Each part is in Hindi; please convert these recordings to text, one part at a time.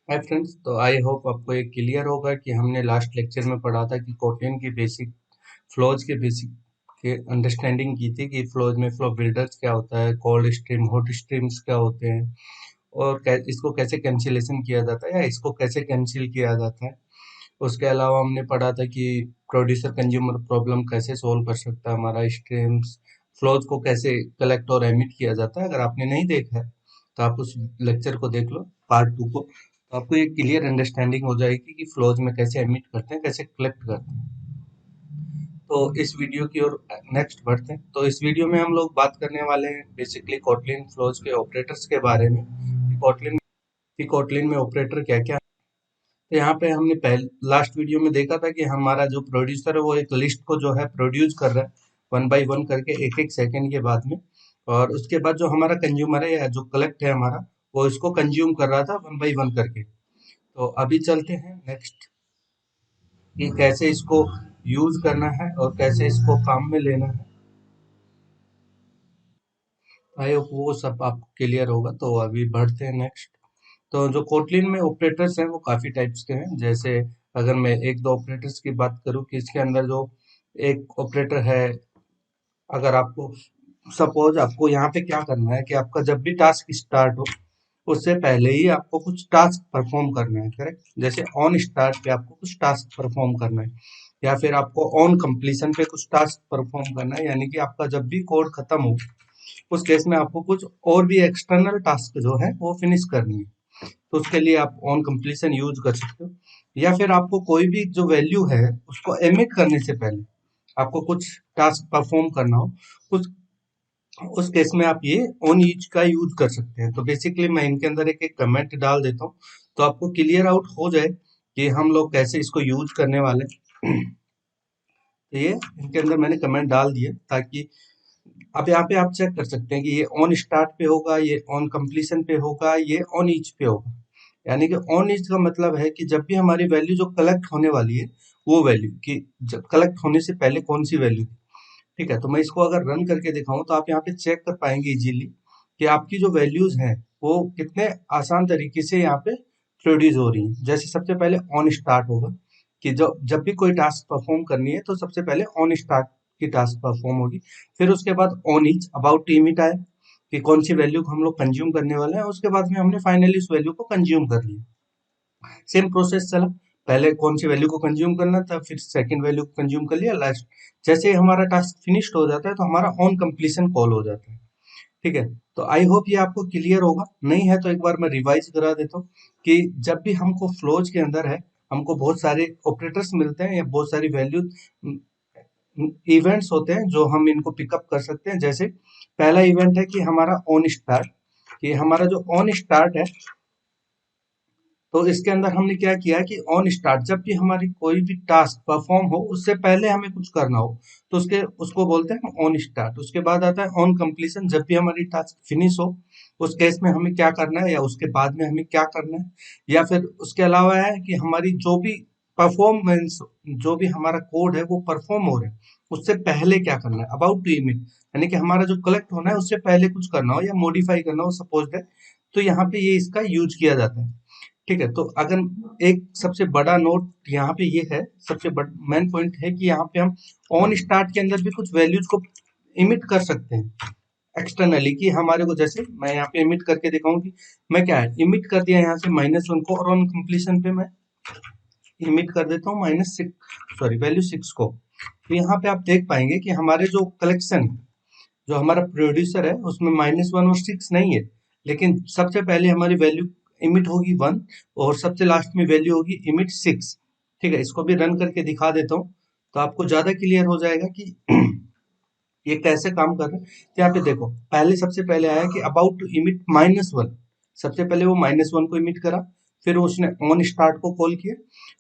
हाय फ्रेंड्स, तो आई होप आपको ये क्लियर होगा कि हमने लास्ट लेक्चर में पढ़ा था कि कोटलिन की बेसिक फ्लोज के बेसिक के अंडरस्टैंडिंग की थी कि फ्लोज में फ्लो बिल्डर्स क्या होता है, कोल्ड स्ट्रीम हॉट स्ट्रीम्स क्या होते हैं और इसको कैसे कैंसिलेशन किया जाता है या इसको कैसे कैंसिल किया जाता है। उसके अलावा हमने पढ़ा था कि प्रोड्यूसर कंज्यूमर प्रॉब्लम कैसे सोल्व कर सकता है हमारा स्ट्रीम्स, फ्लोज को कैसे कलेक्ट और एमिट किया जाता है। अगर आपने नहीं देखा है तो आप उस लेक्चर को देख लो, पार्ट 2 को, तो आपको एक क्लियर अंडरस्टैंडिंग हो जाएगी कि फ्लोज में कैसे एमिट करते हैं, कैसे कलेक्ट करते हैं। तो इस वीडियो की ओर नेक्स्ट बढ़ते हैं। तो इस वीडियो में हम लोग बात करने वाले हैं बेसिकली कोटलिन फ्लोज के ऑपरेटर्स के बारे में कि कोटलिन में ऑपरेटर क्या क्या। तो यहाँ पे हमने पहले लास्ट वीडियो में देखा था कि हमारा जो प्रोड्यूसर है वो एक लिस्ट को जो है प्रोड्यूस कर रहा है वन बाय वन करके एक एक सेकंड के बाद में, और उसके बाद जो हमारा कंज्यूमर है या जो कलेक्ट है हमारा, वो इसको कंज्यूम कर रहा था वन बाय वन करके। तो अभी चलते हैं नेक्स्ट कि कैसे इसको यूज करना है और कैसे इसको काम में लेना है। आई होप वो सब आपको क्लियर होगा। तो अभी बढ़ते हैं नेक्स्ट। तो जो कोटलिन में ऑपरेटर्स हैं वो काफी टाइप्स के हैं। जैसे अगर मैं एक दो ऑपरेटर्स की बात करूं कि इसके अंदर जो एक ऑपरेटर है, अगर आपको सपोज आपको यहाँ पे क्या करना है कि आपका जब भी टास्क स्टार्ट हो उससे पहले ही आपको कुछ टास्क परफॉर्म करना है, करेक्ट। जैसे ऑन स्टार्ट पे आपको कुछ टास्क परफॉर्म करना है या फिर आपको ऑन कंप्लीशन पे कुछ टास्क परफॉर्म करना है, यानी कि आपका जब भी कोड खत्म हो उस केस में आपको कुछ और भी एक्सटर्नल टास्क जो है वो फिनिश करनी है। तो उसके लिए आप ऑन कंप्लीशन यूज कर सकते हो, या फिर आपको कोई भी जो वैल्यू है उसको एमिट करने से पहले आपको कुछ टास्क परफॉर्म करना हो, उस केस में आप ये ऑन ईच का यूज कर सकते हैं। तो बेसिकली मैं इनके अंदर एक एक कमेंट डाल देता हूँ तो आपको क्लियर आउट हो जाए कि हम लोग कैसे इसको यूज करने वाले हैं। तो ये इनके अंदर मैंने कमेंट डाल दिए ताकि अब यहाँ पे आप चेक कर सकते हैं कि ये ऑन स्टार्ट पे होगा, ये ऑन कंप्लीशन पे होगा, ये ऑन ईच पे होगा। यानी कि ऑन ईच का मतलब है कि जब भी हमारी वैल्यू जो कलेक्ट होने वाली है वो वैल्यू कि जब कलेक्ट होने से पहले कौन सी वैल्यू थी। ठीक है, तो मैं इसको अगर रन करके दिखाऊं तो आप यहाँ पे चेक कर पाएंगे इजीली कि आपकी जो वैल्यूज हैं वो कितने आसान तरीके से यहाँ पे प्रोड्यूस हो रही हैं। जैसे सबसे पहले ऑन स्टार्ट होगा कि जब भी कोई टास्क परफॉर्म करनी है तो सबसे पहले ऑन स्टार्ट की टास्क परफॉर्म होगी। फिर उसके बाद on each about to emit आए कि कौन सी वैल्यू को हम लोग कंज्यूम करने वाले हैं, उसके बाद में हमने फाइनली उस वैल्यू को कंज्यूम कर लिया। सेम प्रोसेस चला, पहले कौन सी वैल्यू को कंज्यूम करना था, फिर सेकंड वैल्यू को कंज्यूम कर लिया, लास्ट जैसे हमारा टास्क फिनिश्ड हो जाता है तो हमारा ऑन कंप्लीशन कॉल हो जाता है। ठीक है, तो आई होप ये आपको क्लियर होगा। नहीं है तो एक बार मैं रिवाइज करा देता हूँ कि जब भी हमको फ्लोज के अंदर है हमको बहुत सारे ऑपरेटर्स मिलते हैं या बहुत सारी वैल्यू इवेंट्स होते हैं जो हम इनको पिकअप कर सकते हैं। जैसे पहला इवेंट है कि हमारा ऑन स्टार्ट, कि हमारा जो ऑन स्टार्ट है, तो इसके अंदर हमने क्या किया कि ऑन स्टार्ट जब भी हमारी कोई भी टास्क परफॉर्म हो उससे पहले हमें कुछ करना हो तो उसके उसको बोलते हैं ऑन स्टार्ट। उसके बाद आता है ऑन कंप्लीशन, जब भी हमारी टास्क फिनिश हो उस केस में हमें क्या करना है या उसके बाद में हमें क्या करना है। या फिर उसके अलावा है कि हमारी जो भी परफॉर्मेंस, जो भी हमारा कोड है वो परफॉर्म हो रहा है उससे पहले क्या करना है, अबाउट टू इमिट, यानी कि हमारा जो कलेक्ट होना है उससे पहले कुछ करना हो या मॉडिफाई करना हो सपोज दैट, तो यहाँ पे ये इसका यूज किया जाता है। ठीक है, तो अगर एक सबसे बड़ा नोट यहाँ पे ये है, सबसे मेन पॉइंट है कि यहाँ पे हम ऑन स्टार्ट के अंदर भी कुछ वैल्यूज को इमिट कर सकते हैं एक्सटर्नली, कि हमारे को जैसे मैं यहाँ पे इमिट करके दिखाऊं कि मैं क्या है इमिट कर दिया यहाँ से -1 को, और ऑन कंप्लीशन पे मैं इमिट कर देता हूँ -6, सॉरी वैल्यू 6 को। तो यहाँ पे आप देख पाएंगे कि हमारे जो कलेक्शन, जो हमारा प्रोड्यूसर है उसमें -1 और 6 नहीं है, लेकिन सबसे पहले हमारी वैल्यू इमिट होगी 1 और सबसे लास्ट में वैल्यू होगी इमिट 6। ठीक है, इसको भी रन करके दिखा देता हूँ तो आपको ज्यादा क्लियर हो जाएगा कि ये कैसे काम कर रहा है। तो यहाँ पे देखो, पहले सबसे पहले आया कि अबाउट टू इमिट -1, सबसे पहले वो -1 को इमिट करा, फिर उसने ऑन स्टार्ट को कॉल किया,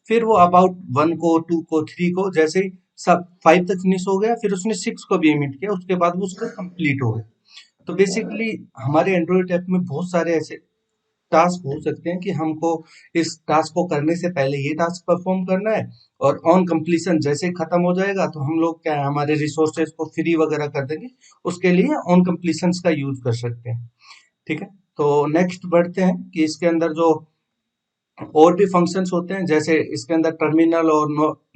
फिर वो अबाउट 1 को 2 को 3 को, जैसे ही सब 5 तक फिनिश हो गया फिर उसने 6 को भी इमिट किया, उसके बाद वो उसका कंप्लीट हो गया। तो बेसिकली हमारे एंड्रॉइड ऐप में बहुत सारे ऐसे टास्क हो सकते हैं कि हमको इस टास्क को करने से पहले ये टास्क परफॉर्म करना है, और ऑन कंप्लीशन जैसे ही खत्म हो जाएगा तो हम लोग क्या है हमारे रिसोर्सेज को फ्री वगैरह कर देंगे, उसके लिए ऑन कंप्लीशन का यूज कर सकते हैं। ठीक है, तो नेक्स्ट बढ़ते हैं कि इसके अंदर जो और भी फंक्शंस होते हैं, जैसे इसके अंदर टर्मिनल और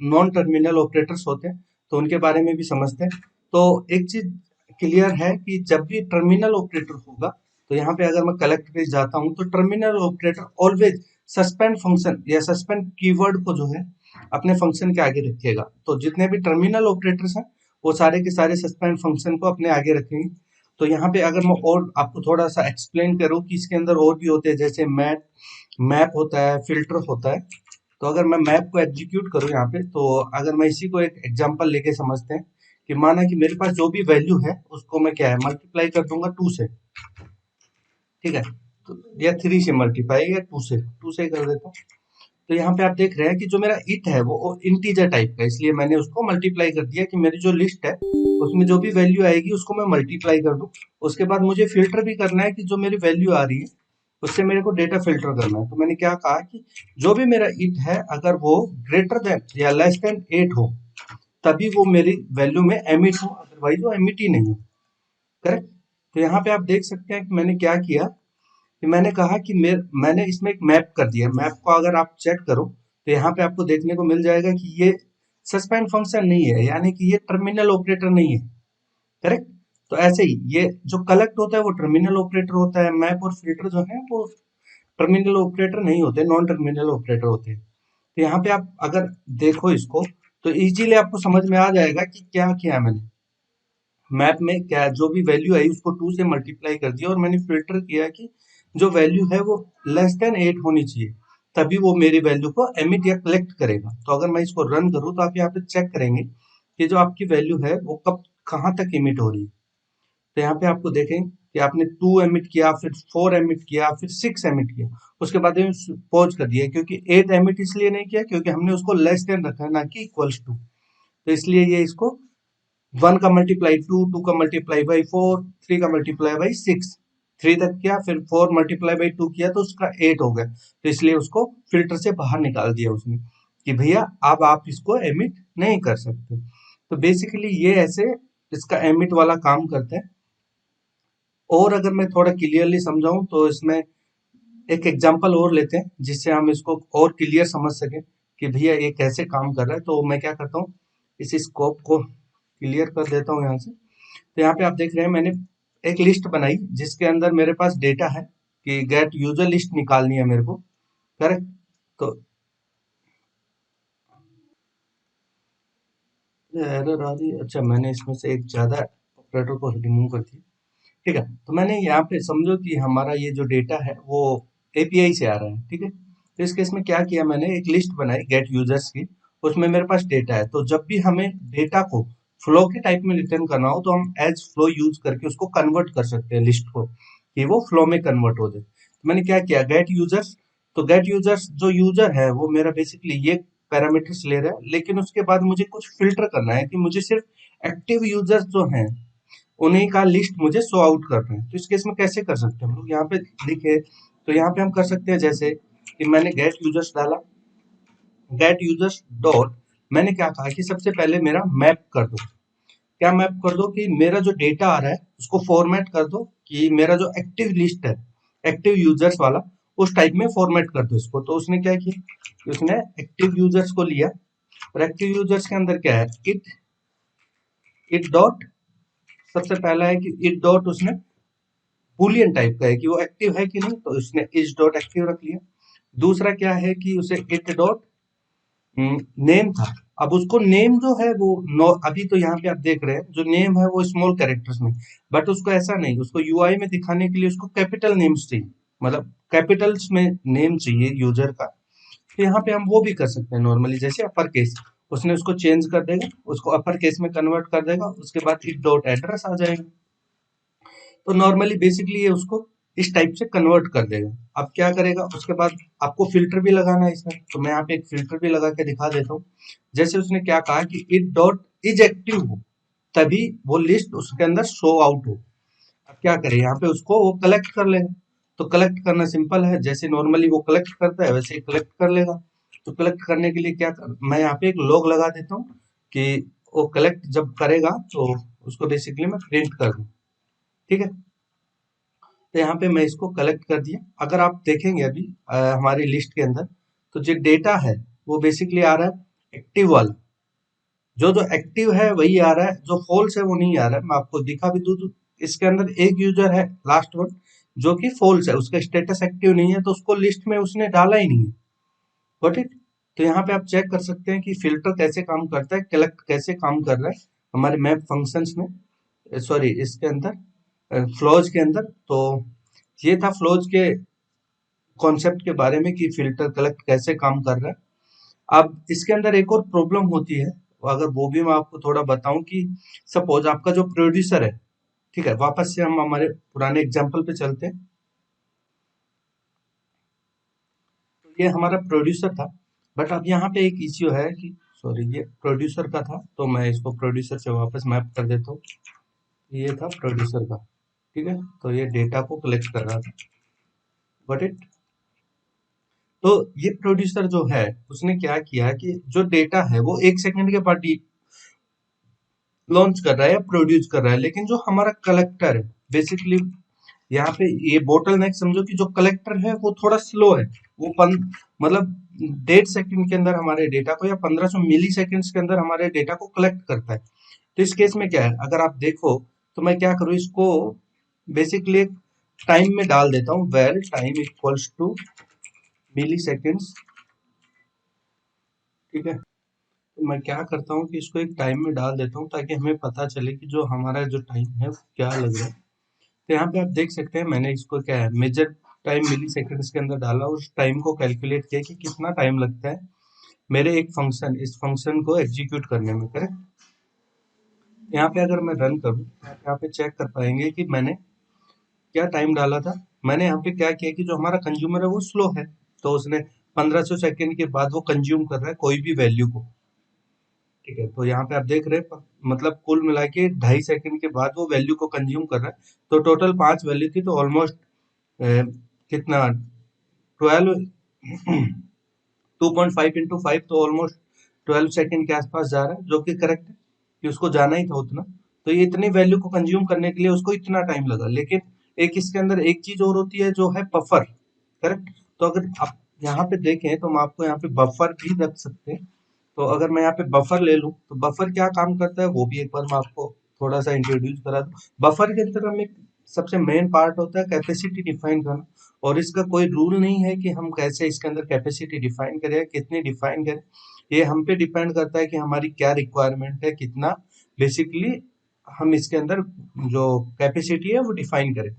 नॉन टर्मिनल ऑपरेटर्स होते हैं, तो उनके बारे में भी समझते हैं। तो एक चीज क्लियर है कि जब भी टर्मिनल ऑपरेटर होगा, तो यहाँ पे अगर मैं कलेक्ट पेज जाता हूँ तो terminal operator always suspend function या सस्पेंड कीवर्ड को जो है अपने फंक्शन के आगे रखेगा। तो जितने भी टर्मिनल ऑपरेटर्स हैं वो सारे के सारे सस्पेंड फंक्शन को अपने आगे रखेंगे। तो यहाँ पे अगर मैं और आपको थोड़ा सा एक्सप्लेन करूँ कि इसके अंदर और भी होते हैं, जैसे मैप मैप होता है, फिल्टर होता है। तो अगर मैं मैप को एग्जीक्यूट करूँ यहाँ पे, तो अगर मैं इसी को एक एग्जांपल लेके समझते हैं कि माना कि मेरे पास जो भी वैल्यू है उसको मैं क्या है मल्टीप्लाई कर दूंगा 2 से, ठीक है। तो या 3 से मल्टीप्लाई या 2 से कर देता हूँ। तो यहाँ पे आप देख रहे हैं कि जो मेरा इट है वो इंटीजर टाइप का, इसलिए मैंने उसको मल्टीप्लाई कर दिया कि मेरी जो लिस्ट है उसमें जो भी वैल्यू आएगी उसको मैं मल्टीप्लाई कर दूं। उसके बाद मुझे फिल्टर भी करना है कि जो मेरी वैल्यू आ रही है उससे मेरे को डेटा फिल्टर करना है। तो मैंने क्या कहा कि जो भी मेरा इट है अगर वो ग्रेटर देन या लेस देन 8 हो तभी वो मेरी वैल्यू में एमिट हो, अदरवाइज वो एमिट ही नहीं हो। करेक्ट। तो यहाँ पे आप देख सकते हैं कि मैंने क्या किया कि मैंने कहा कि मैंने इसमें एक मैप कर दिया। मैप को अगर आप चेक करो तो यहाँ पे आपको देखने को मिल जाएगा कि ये सस्पेंड फंक्शन नहीं है, यानी कि ये टर्मिनल ऑपरेटर नहीं है। करेक्ट। तो ऐसे ही ये जो कलेक्ट होता है वो टर्मिनल ऑपरेटर होता है, मैप और फिल्टर जो है वो टर्मिनल ऑपरेटर नहीं होते, नॉन टर्मिनल ऑपरेटर होते हैं। तो यहाँ पे आप अगर देखो इसको तो इजीली आपको समझ में आ जाएगा कि क्या किया मैंने। मैप में क्या जो भी वैल्यू आई उसको 2 से मल्टीप्लाई कर दिया और मैंने फिल्टर किया कि जो वैल्यू है वो लेस देन 8 होनी चाहिए, तभी वो मेरी वैल्यू को एमिट या कलेक्ट करेगा। तो अगर मैं इसको रन करूँ तो आप यहाँ पे चेक करेंगे कि जो आपकी वैल्यू है वो कब कहाँ तक इमिट हो रही है। तो यहाँ पे आपको देखें कि आपने 2 एमिट किया, फिर 4 एमिट किया, फिर 6 एमिट किया, उसके बाद पॉज कर दिया, क्योंकि 8 एमिट इसलिए नहीं किया क्योंकि हमने उसको लेस देन रखा है ना कि इक्वल्स टू। तो इसलिए ये इसको 1 का मल्टीप्लाई 2, 2 का मल्टीप्लाई बाई 4, 3 का मल्टीप्लाई बाई 6, 3 तक किया, फिर 4 मल्टीप्लाई बाई 2 किया तो उसका 8 हो गया। तो इसलिए उसको फिल्टर से बाहर निकाल दिया उसने कि भैया अब आप इसको एमिट नहीं कर सकते। तो बेसिकली ये ऐसे इसका एमिट वाला काम करते हैं। और अगर मैं थोड़ा क्लियरली समझाऊं तो इसमें एक एग्जांपल और लेते हैं जिससे हम इसको और क्लियर समझ सकें कि भैया ये कैसे काम कर रहा है। तो मैं क्या करता हूँ, इस स्कोप को क्लियर कर देता हूँ यहाँ से। तो यहाँ पे आप देख रहे हैं मैंने एक लिस्ट बनाई जिसके अंदर मेरे पास डेटा है कि गेट यूजर लिस्ट निकालनी है मेरे को। करेक्ट। तो एरर आ रही है, अच्छा मैंने इसमें से एक ज्यादा ऑपरेटर को रिमूव कर दिया। ठीक है। तो मैंने यहाँ पे समझो कि हमारा ये जो डेटा है वो एपीआई से आ रहा है, ठीक है। तो इस केस में क्या किया, मैंने एक लिस्ट बनाई गेट यूजर्स की, उसमें मेरे पास डेटा है। तो जब भी हमें डेटा को फ्लो के टाइप में रिटर्न करना हो तो हम एज फ्लो यूज करके उसको कन्वर्ट कर सकते हैं लिस्ट को, कि वो फ्लो में कन्वर्ट हो जाए। तो मैंने क्या किया, गेट यूजर्स। तो गेट यूजर्स जो यूजर है वो मेरा बेसिकली ये पैरामीटर्स ले रहा है, लेकिन उसके बाद मुझे कुछ फिल्टर करना है कि मुझे सिर्फ एक्टिव यूजर्स जो हैं उन्हीं का लिस्ट मुझे शो आउट करना है। तो इस केस में कैसे कर सकते हैं हम लोग, यहाँ पे लिखे तो यहाँ पे हम कर सकते हैं जैसे कि मैंने गेट यूजर्स डाला, गेट यूजर्स डॉट, मैंने क्या कहा कि सबसे पहले मेरा मैप कर दो। क्या मैप कर दो कि मेरा जो डेटा आ रहा है उसको फॉर्मेट कर दो कि मेरा जो एक्टिव लिस्ट है एक्टिव यूजर्स वाला उस टाइप में फॉर्मेट कर दो इसको। तो उसने क्या किया कि उसने एक्टिव यूजर्स को लिया और एक्टिव यूजर्स के अंदर क्या है इट इट डॉट, सबसे पहला है कि इट डॉट उसने बूलियन टाइप का है कि वो एक्टिव है कि नहीं, तो उसने इज डॉट एक्टिव रख लिया। दूसरा क्या है कि उसे इट डॉट नेम था। अब उसको नेम जो है वो नो, अभी तो यहाँ पे आप देख रहे हैं जो नेम है वो स्मॉल कैरेक्टर्स में, बट उसको ऐसा नहीं, उसको यूआई में दिखाने के लिए उसको कैपिटल नेम्स चाहिए, मतलब कैपिटल्स में नेम चाहिए यूजर का। तो यहाँ पे हम वो भी कर सकते हैं नॉर्मली, जैसे अपर केस उसने उसको चेंज कर देगा, उसको अपर केस में कन्वर्ट कर देगा, उसके बाद इट डॉट एड्रेस आ जाएगा। तो नॉर्मली बेसिकली ये उसको इस टाइप से कन्वर्ट कर देगा। अब क्या करेगा उसके बाद, आपको फिल्टर भी लगाना है इसमें, तो मैं यहाँ पे एक फिल्टर भी लगा के दिखा देता हूँ। जैसे उसने क्या कहा कि इट डॉट इज एक्टिव हो तभी वो लिस्ट उसके अंदर शो आउट हो। अब क्या करें, यहाँ पे उसको वो कलेक्ट कर लेगा। तो कलेक्ट करना सिंपल है, जैसे नॉर्मली वो कलेक्ट करता है वैसे ही कलेक्ट कर लेगा। तो कलेक्ट करने के लिए क्या कर, मैं यहाँ पे एक लॉग लगा देता हूँ कि वो कलेक्ट जब करेगा तो उसको बेसिकली मैं प्रिंट कर दूँ। ठीक है। तो यहाँ पे मैं इसको कलेक्ट कर दिया। अगर आप देखेंगे अभी हमारी लिस्ट के अंदर, तो जो डेटा है वो बेसिकली आ रहा है एक्टिव वाला। जो जो एक्टिव है वही आ रहा है, जो फॉल्स है वो नहीं आ रहा है। मैं आपको दिखा भी दूं तो इसके अंदर एक यूजर है लास्ट वन जो कि फॉल्स है, उसका स्टेटस एक्टिव नहीं है, तो उसको लिस्ट में उसने डाला ही नहीं है। Got it? तो यहाँ पे आप चेक कर सकते हैं कि फिल्टर कैसे काम करता है, कलेक्ट कैसे काम कर रहा है हमारे मैप फंक्शंस में, सॉरी इसके अंदर फ्लोज के अंदर। तो ये था फ्लोज के कॉन्सेप्ट के बारे में कि फिल्टर कलेक्ट कैसे काम कर रहा है। अब इसके अंदर एक और प्रॉब्लम होती है, अगर वो भी मैं आपको थोड़ा बताऊं कि सपोज आपका जो प्रोड्यूसर है, ठीक है, वापस से हम हमारे पुराने एग्जांपल पे चलते हैं। तो ये हमारा प्रोड्यूसर था, बट अब यहाँ पे एक इश्यू है कि सॉरी ये प्रोड्यूसर का था, तो मैं इसको प्रोड्यूसर से वापस मैप कर देता हूँ। ये था प्रोड्यूसर का, ठीक है, तो ये डेटा को कलेक्ट कर रहा था। Got it? तो ये प्रोड्यूसर जो है उसने क्या किया कि जो डेटा है वो 1 सेकंड के बाद लॉन्च कर रहा है या प्रोड्यूस कर रहा है, लेकिन जो हमारा कलेक्टर है बेसिकली यहाँ पे ये बोटल नेक समझो कि जो कलेक्टर है वो थोड़ा स्लो है। वो मतलब 1.5 सेकंड के अंदर हमारे डेटा को या 1500 मिली सेकेंड्स के अंदर हमारे डेटा को कलेक्ट करता है। तो इस केस में क्या है, अगर आप देखो तो मैं क्या करूँ, इसको बेसिकली टाइम में डाल देता हूँ, where time equals to milliseconds. ठीक है, तो मैं क्या करता हूँ कि इसको एक टाइम में डाल देता हूँ ताकि हमें पता चले कि जो हमारा जो टाइम है वो क्या लग रहा है। तो यहाँ पे आप देख सकते हैं मैंने इसको क्या है मेजर टाइम मिली सेकेंड्स के अंदर डाला, उस टाइम को कैलकुलेट किया कि कितना टाइम लगता है मेरे एक फंक्शन इस फंक्शन को एग्जीक्यूट करने में। करेक्ट? यहाँ पे अगर मैं रन करूँ तो आप यहाँ पे चेक कर पाएंगे कि मैंने क्या टाइम डाला था। मैंने यहाँ पे क्या किया कि जो हमारा कंज्यूमर है वो स्लो है, तो उसने 1500 सेकेंड के बाद वो कंज्यूम कर रहा है कोई भी वैल्यू को। ठीक है, तो यहाँ पे आप देख रहे हैं मतलब कुल मिला के 2.5 सेकंड के बाद वो वैल्यू को कंज्यूम कर रहा है। तो टोटल 5 वैल्यू थी, तो ऑलमोस्ट कितना 12 2.5 इंटू 5, तो ऑलमोस्ट 12 सेकंड के आसपास जा रहा है, जो कि करेक्ट है कि उसको जाना ही था उतना। तो ये इतनी वैल्यू को कंज्यूम करने के लिए उसको इतना टाइम लगा। लेकिन एक इसके अंदर एक चीज और होती है जो है बफर। करेक्ट? तो अगर आप यहाँ पे देखें तो हम आपको यहाँ पे बफर भी रख सकते हैं। तो अगर मैं यहाँ पे बफर ले लूं तो बफर क्या काम करता है वो भी एक बार मैं आपको थोड़ा सा इंट्रोड्यूस करा दूं। बफर के अंदर हमें सबसे मेन पार्ट होता है कैपेसिटी डिफाइन करना, और इसका कोई रूल नहीं है कि हम कैसे इसके अंदर कैपेसिटी डिफाइन करें, कितनी डिफाइन करें। ये हम पे डिपेंड करता है कि हमारी क्या रिक्वायरमेंट है, कितना बेसिकली हम इसके अंदर जो कैपेसिटी है वो डिफाइन करें।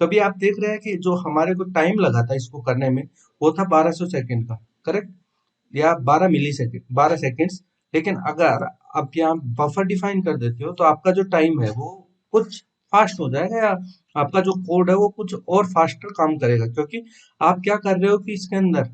तो अभी आप देख रहे हैं कि जो हमारे को टाइम लगा था इसको करने में वो था 1200 सेकंड का। करेक्ट? या 12 मिली सेकेंड 12 सेकेंड्स। लेकिन अगर आप यहाँ बफर डिफाइन कर देते हो तो आपका जो टाइम है वो कुछ फास्ट हो जाएगा, या आपका जो कोड है वो कुछ और फास्टर काम करेगा, क्योंकि आप क्या कर रहे हो कि इसके अंदर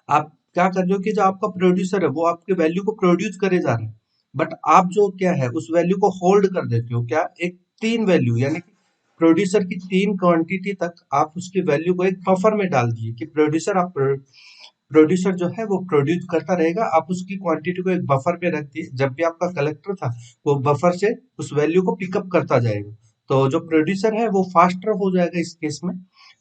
आप क्या कर रहे हो कि जो आपका प्रोड्यूसर है वो आपके वैल्यू को प्रोड्यूस करे जा रहा है, बट आप जो क्या है उस वैल्यू को होल्ड कर देते हो। क्या एक 3 वैल्यू यानी कि प्रोड्यूसर की 3 क्वांटिटी तक आप उसकी वैल्यू को एक बफर में डाल दिए कि प्रोड्यूसर आप प्रोड्यूसर जो है वो प्रोड्यूस करता रहेगा, आप उसकी क्वांटिटी को एक बफर पे रख दिए, जब भी आपका कलेक्टर था वो बफर से उस वैल्यू को पिकअप करता जाएगा। तो जो प्रोड्यूसर है वो फास्टर हो जाएगा इस केस में।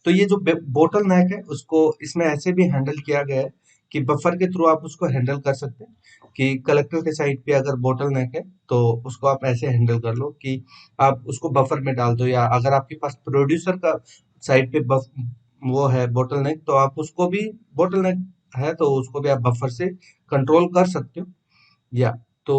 तो ये जो बोटल नेक है उसको इसमें ऐसे भी हैंडल किया गया है कि बफर के थ्रू आप उसको हैंडल कर सकते हैं कि कलेक्टर के साइड पे अगर बोटल नेक है तो उसको आप ऐसे हैंडल कर लो कि आप उसको बफर में डाल दो, या अगर आपके पास प्रोड्यूसर का साइड पे वो है बोटल नेक तो आप उसको भी बोटल नेक है तो उसको भी आप बफर से कंट्रोल कर सकते हो। या तो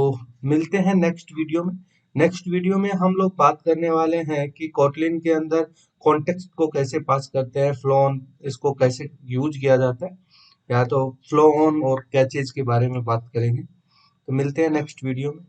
मिलते हैं नेक्स्ट वीडियो में। नेक्स्ट वीडियो में हम लोग बात करने वाले हैं कि कोटलिन के अंदर कॉन्टेक्स्ट को कैसे पास करते हैं, फ्लो ऑन इसको कैसे यूज किया जाता है, या तो फ्लो ऑन और कैचेज के बारे में बात करेंगे। तो मिलते हैं नेक्स्ट वीडियो में।